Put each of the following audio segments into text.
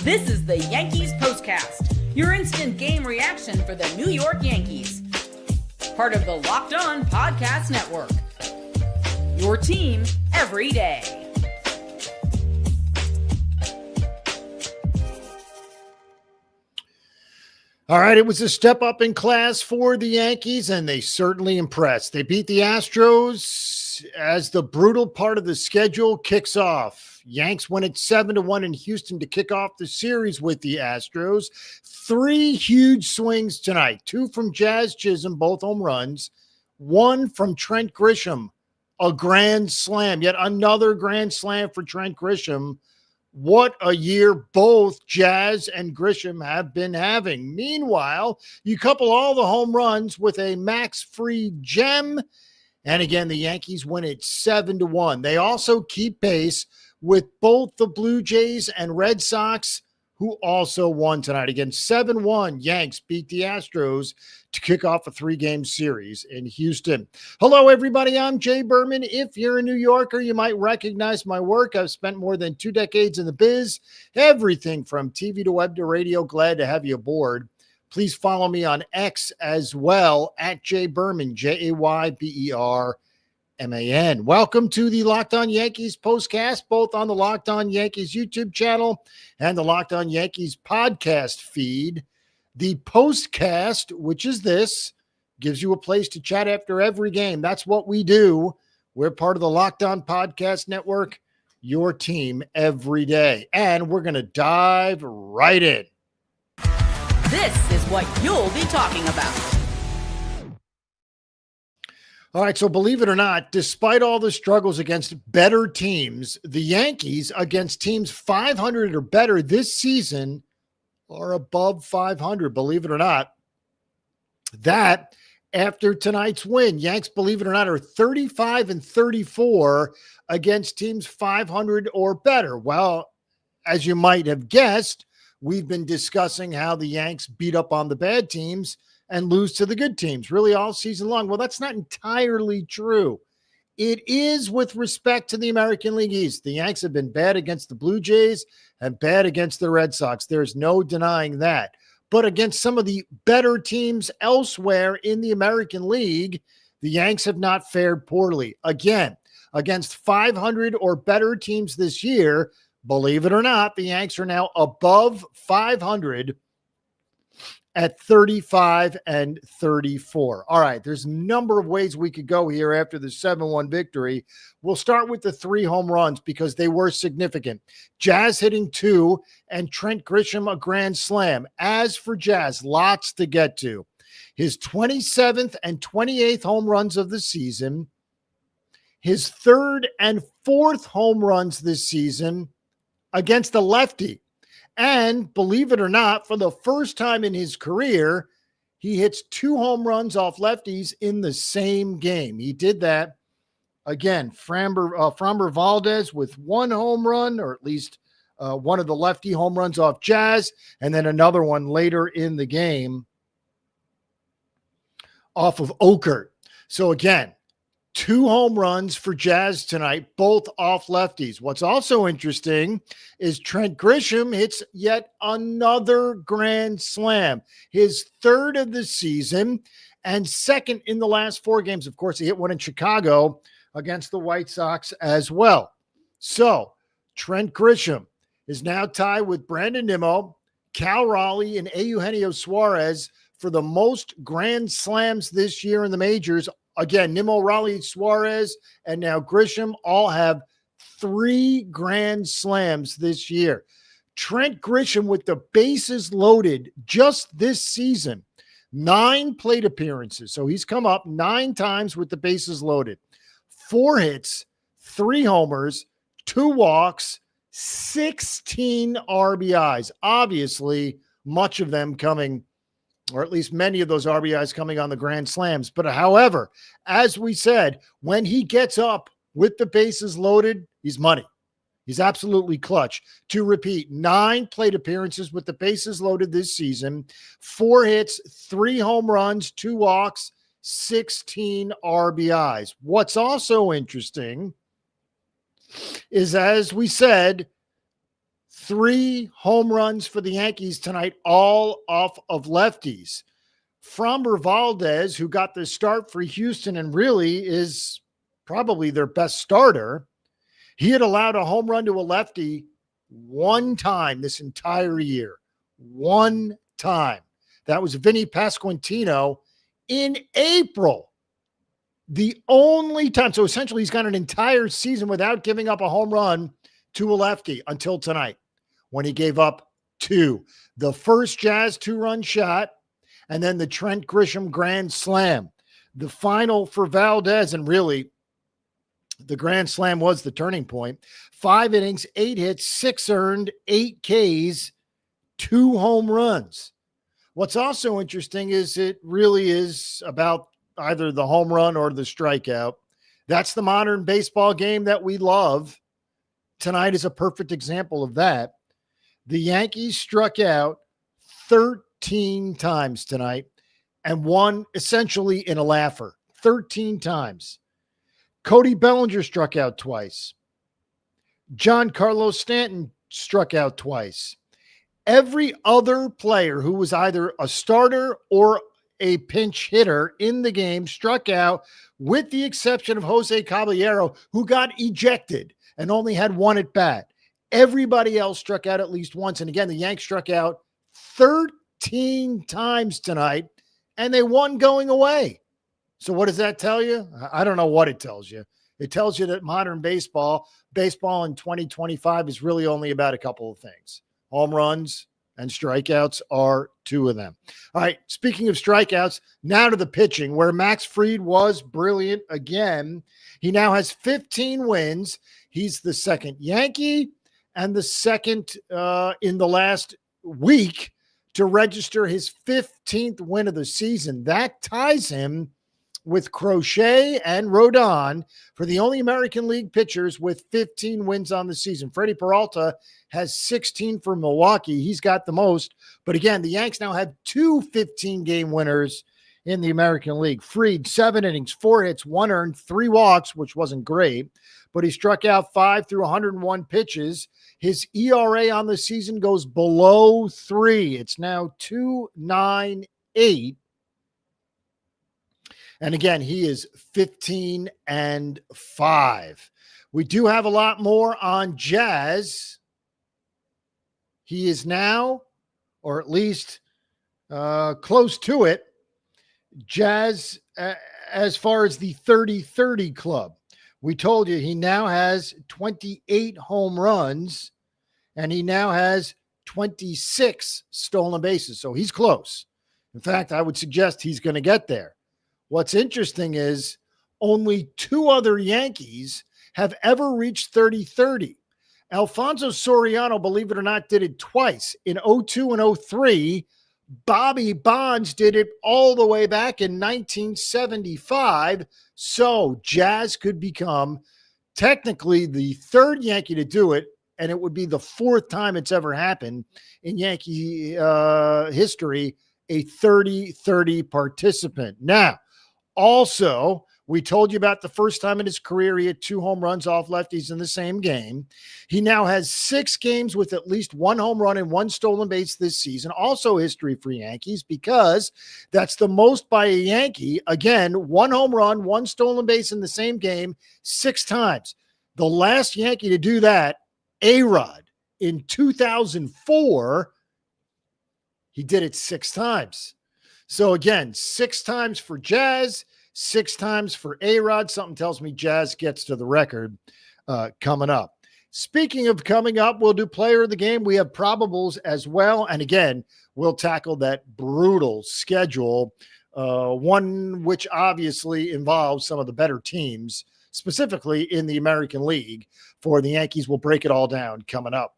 This is the Yankees POSTCAST, your instant game reaction for the New York Yankees. Part of the Locked On Podcast Network. Your team every day. All right, it was a step up in class for the Yankees, and they certainly impressed. They beat the Astros as the brutal part of the schedule kicks off. Yanks win it 7-1 in Houston to kick off the series with the Astros. 3 huge swings tonight, 2 from Jazz Chisolm, both home runs, 1 from Trent Grisham, a grand slam, yet another grand slam for Trent Grisham. What a year both Jazz and Grisham have been having. Meanwhile, you couple all the home runs with a Max Fried gem, and again, the Yankees win it 7-1. They also keep pace with both the Blue Jays and Red Sox, who also won tonight. Again, 7-1, Yanks beat the Astros to kick off a 3-game series in Houston. Hello, everybody. I'm Jay Berman. If you're a New Yorker, you might recognize my work. I've spent more than 2 decades in the biz, everything from TV to web to radio. Glad to have you aboard. Please follow me on X as well, at Jay Berman, Jayberman. Welcome to the Locked On Yankees POSTCAST, both on the Locked On Yankees YouTube channel and the Locked On Yankees podcast feed. The POSTCAST, which is this, gives you a place to chat after every game. That's what we do. We're part of the Locked On Podcast Network, your team every day. And we're going to dive right in. This is what you'll be talking about. All right, so believe it or not, despite all the struggles against better teams, the Yankees against teams 500 or better this season are above 500, believe it or not. That, after tonight's win, Yanks, believe it or not, are 35-34 against teams 500 or better. Well, as you might have guessed, we've been discussing how the Yanks beat up on the bad teams and lose to the good teams really all season long. Well, that's not entirely true. It is with respect to the American League East. The Yanks have been bad against the Blue Jays and bad against the Red Sox. There's no denying that. But against some of the better teams elsewhere in the American League, the Yanks have not fared poorly. Again, against 500 or better teams this year, believe it or not, the Yanks are now above 500 at 35-34. All right, there's a number of ways we could go here after the 7-1 victory. We'll start with the 3 home runs because they were significant. Jazz hitting 2 and Trent Grisham a grand slam. As for Jazz, lots to get to. His 27th and 28th home runs of the season, his 3rd and 4th home runs this season against a lefty. And believe it or not, for the first time in his career, he hits 2 home runs off lefties in the same game. He did that again. Framber Valdez with 1 home run, or at least one of the lefty home runs off Jazz, and then another one later in the game off of Okert. So again, 2 home runs for Jazz tonight, both off lefties. What's also interesting is Trent Grisham hits yet another grand slam, his 3rd of the season and 2nd in the last 4 games. Of course, he hit one in Chicago against the White Sox as well. So Trent Grisham is now tied with Brandon Nimmo, Cal Raleigh, and Eugenio Suarez for the most grand slams this year in the majors. Again, Nimmo, Raleigh, Suarez, and now Grisham all have 3 grand slams this year. Trent Grisham with the bases loaded just this season, 9 plate appearances. So he's come up 9 times with the bases loaded. 4 hits, 3 homers, 2 walks, 16 RBIs. Obviously, much of them coming, or at least many of those RBIs coming on the grand slams. But however, as we said, when he gets up with the bases loaded, he's money. He's absolutely clutch. To repeat, 9 plate appearances with the bases loaded this season, 4 hits, 3 home runs, 2 walks, 16 RBIs. What's also interesting is, as we said, 3 home runs for the Yankees tonight, all off of lefties. Framber Valdez, who got the start for Houston and really is probably their best starter, he had allowed a home run to a lefty one time this entire year. One time. That was Vinny Pasquantino in April. The only time. So essentially, he's got an entire season without giving up a home run to a lefty until tonight, when he gave up 2. The first Jazz 2-run shot, and then the Trent Grisham grand slam. The final for Valdez, and really, the grand slam was the turning point. 5 innings, 8 hits, 6 earned, 8 Ks, 2 home runs. What's also interesting is it really is about either the home run or the strikeout. That's the modern baseball game that we love. Tonight is a perfect example of that. The Yankees struck out 13 times tonight and won essentially in a laugher. 13 times. Cody Bellinger struck out twice. Giancarlo Stanton struck out twice. Every other player who was either a starter or a pinch hitter in the game struck out, with the exception of Jose Caballero, who got ejected and only had 1 at bat. Everybody else struck out at least once. And again, the Yanks struck out 13 times tonight, and they won going away. So what does that tell you? I don't know what it tells you. It tells you that modern baseball in 2025 is really only about a couple of things. Home runs and strikeouts are 2 of them. All right, speaking of strikeouts, now to the pitching, where Max Fried was brilliant again. He now has 15 wins. He's the second Yankee and the second in the last week to register his 15th win of the season. That ties him with Crochet and Rodon for the only American League pitchers with 15 wins on the season. Freddie Peralta has 16 for Milwaukee. He's got the most. But again, the Yanks now have 2 15-game winners in the American League. Fried, 7 innings, 4 hits, 1 earned, 3 walks, which wasn't great, but he struck out 5 through 101 pitches. His ERA on the season goes below 3. It's now 2.98. And again, he is 15-5. We do have a lot more on Jazz. He is now, or at least close to it, Jazz as far as the 30-30 club. We told you he now has 28 home runs, and he now has 26 stolen bases. So he's close. In fact, I would suggest he's going to get there. What's interesting is only 2 other Yankees have ever reached 30-30. Alfonso Soriano, believe it or not, did it twice. In 02 and 03, Bobby Bonds did it all the way back in 1975. So Jazz could become technically the 3rd Yankee to do it, and it would be the 4th time it's ever happened in Yankee history, a 30-30 participant. Now, also, we told you about the first time in his career he had 2 home runs off lefties in the same game. He now has 6 games with at least 1 home run and 1 stolen base this season. Also history for Yankees, because that's the most by a Yankee. Again, 1 home run, 1 stolen base in the same game, 6 times. The last Yankee to do that, A-Rod, in 2004, he did it 6 times. So again, 6 times for Jazz, 6 times for A-Rod. Something tells me Jazz gets to the record coming up. Speaking of coming up, we'll do player of the game. We have probables as well. And again, we'll tackle that brutal schedule, one which obviously involves some of the better teams, specifically in the American League. For the Yankees, we'll break it all down coming up.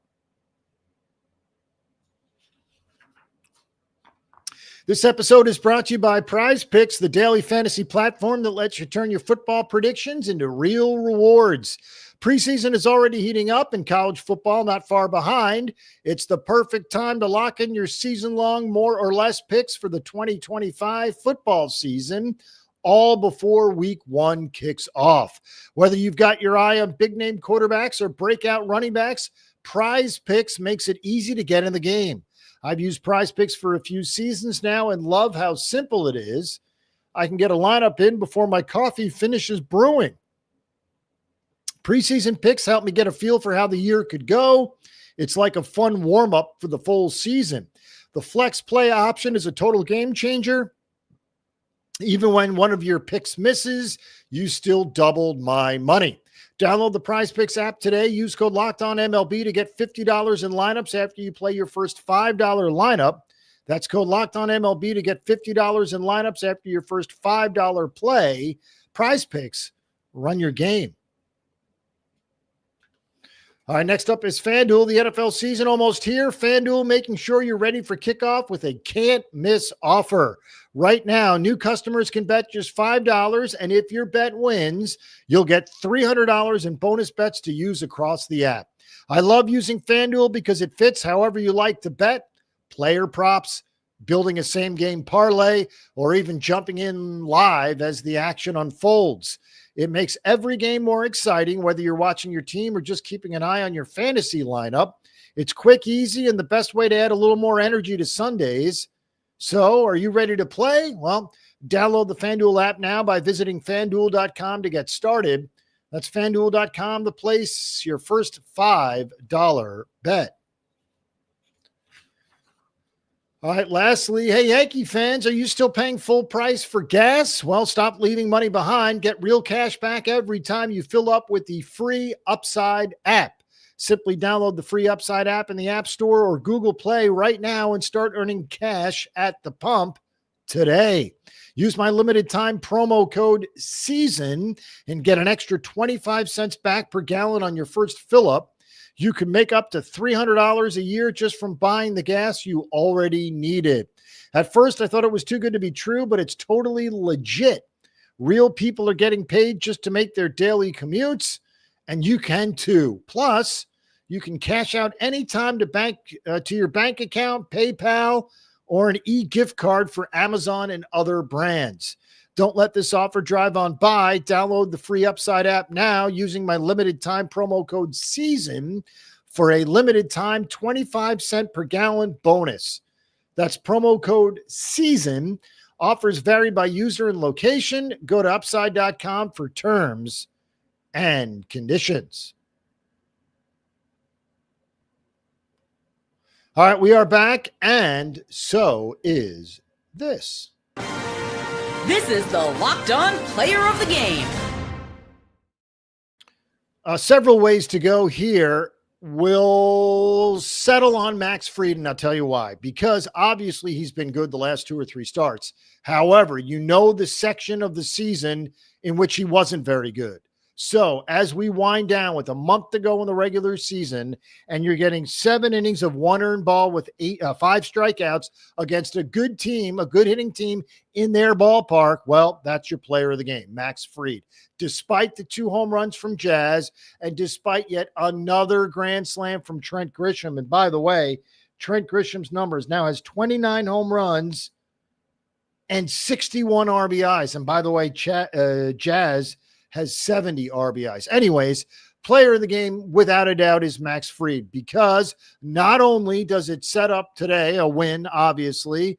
This episode is brought to you by Prize Picks, the daily fantasy platform that lets you turn your football predictions into real rewards. Preseason is already heating up and college football not far behind. It's the perfect time to lock in your season-long more or less picks for the 2025 football season. all before week 1 kicks off. Whether you've got your eye on big-name quarterbacks or breakout running backs, Prize Picks makes it easy to get in the game. I've used Prize Picks for a few seasons now and love how simple it is. I can get a lineup in before my coffee finishes brewing. Preseason picks help me get a feel for how the year could go. It's like a fun warm-up for the full season. The flex play option is a total game changer. Even when one of your picks misses, you still doubled my money. Download the Prize Picks app today. Use code LOCKEDONMLB to get $50 in lineups after you play your first $5 lineup. That's code LOCKEDONMLB to get $50 in lineups after your first $5 play. Prize Picks, run your game. All right, next up is FanDuel. The NFL season almost here. FanDuel making sure you're ready for kickoff with a can't-miss offer. Right now, new customers can bet just $5, and if your bet wins, you'll get $300 in bonus bets to use across the app. I love using FanDuel because it fits however you like to bet. Player props, building a same-game parlay, or even jumping in live as the action unfolds. It makes every game more exciting, whether you're watching your team or just keeping an eye on your fantasy lineup. It's quick, easy, and the best way to add a little more energy to Sundays. So, are you ready to play? Well, download the FanDuel app now by visiting FanDuel.com to get started. That's FanDuel.com to place your first $5 bet. All right, lastly, hey, Yankee fans, are you still paying full price for gas? Well, stop leaving money behind. Get real cash back every time you fill up with the free Upside app. Simply download the free Upside app in the App Store or Google Play right now and start earning cash at the pump today. Use my limited time promo code SEASON and get an extra 25 cents back per gallon on your first fill up. You can make up to $300 a year just from buying the gas you already needed. At first, I thought it was too good to be true, but it's totally legit. Real people are getting paid just to make their daily commutes, and you can too. Plus, you can cash out anytime to your bank account, PayPal, or an e-gift card for Amazon and other brands. Don't let this offer drive on by. Download the free Upside app now using my limited time promo code SEASON for a limited time 25 cent per gallon bonus. That's promo code SEASON. Offers vary by user and location. Go to upside.com for terms and conditions. All right, we are back, and so is this. This is the Locked On Player of the Game. Several ways to go here. We'll settle on Max Fried, and I'll tell you why. Because obviously he's been good the last 2 or 3 starts. However, you know the section of the season in which he wasn't very good. So as we wind down with a month to go in the regular season, and you're getting 7 innings of 1 earned ball with 5 strikeouts against a good team, a good hitting team in their ballpark, well, that's your player of the game, Max Fried. Despite the 2 home runs from Jazz, and despite yet another grand slam from Trent Grisham. And by the way, Trent Grisham's numbers now has 29 home runs and 61 RBIs. And by the way, Jazz has 70 RBIs. Anyways, player of the game, without a doubt, is Max Fried, because not only does it set up today a win, obviously,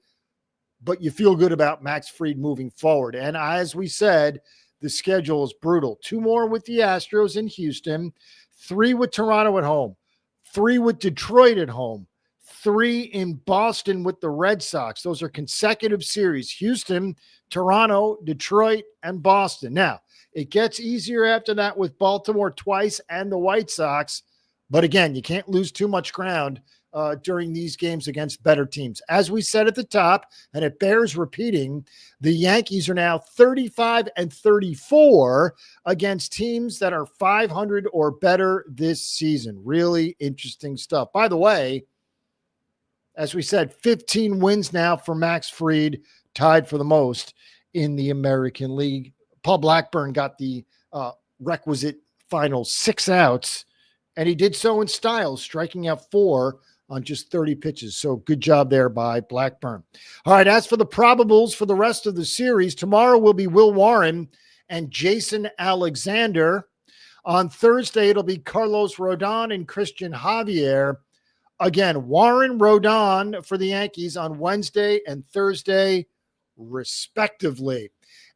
but you feel good about Max Fried moving forward. And as we said, the schedule is brutal. 2 more with the Astros in Houston, 3 with Toronto at home, 3 with Detroit at home, 3 in Boston with the Red Sox. Those are consecutive series: Houston, Toronto, Detroit, and Boston. Now, it gets easier after that with Baltimore twice and the White Sox. But again, you can't lose too much ground during these games against better teams. As we said at the top, and it bears repeating, the Yankees are now 35-34 against teams that are 500 or better this season. Really interesting stuff. By the way, as we said, 15 wins now for Max Fried, tied for the most in the American League. Paul Blackburn got the requisite final 6 outs, and he did so in style, striking out 4 on just 30 pitches. So good job there by Blackburn. All right, as for the probables for the rest of the series, tomorrow will be Will Warren and Jason Alexander. On Thursday, it'll be Carlos Rodon and Christian Javier. Again, Warren, Rodon for the Yankees on Wednesday and Thursday, respectively.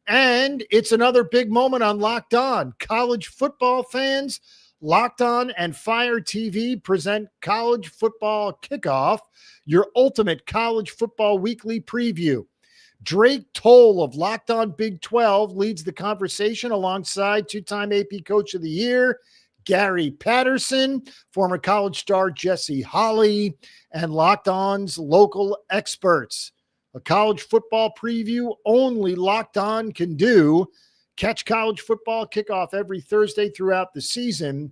And it's another big moment on Locked On. College football fans, Locked On and Fire TV present College Football Kickoff, your ultimate college football weekly preview. Drake Toll of Locked On Big 12 leads the conversation alongside two-time AP Coach of the Year, Gary Patterson, former college star Jesse Holley, and Locked On's local experts. A college football preview only Locked On can do. Catch College Football Kickoff every Thursday throughout the season,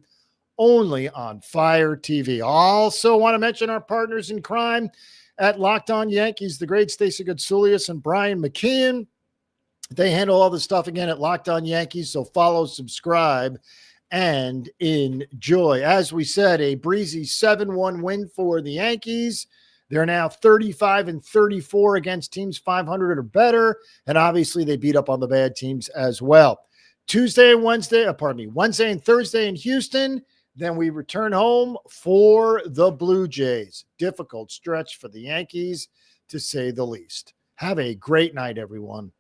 only on Fire TV. Also want to mention our partners in crime at Locked On Yankees, the great Stacey Goodsoulias and Brian McKeon. They handle all the stuff again at Locked On Yankees, so follow, subscribe, and enjoy. As we said, a breezy 7-1 win for the Yankees. They're now 35-34 against teams 500 or better, and obviously they beat up on the bad teams as well. Wednesday and Thursday in Houston. Then we return home for the Blue Jays. Difficult stretch for the Yankees, to say the least. Have a great night, everyone.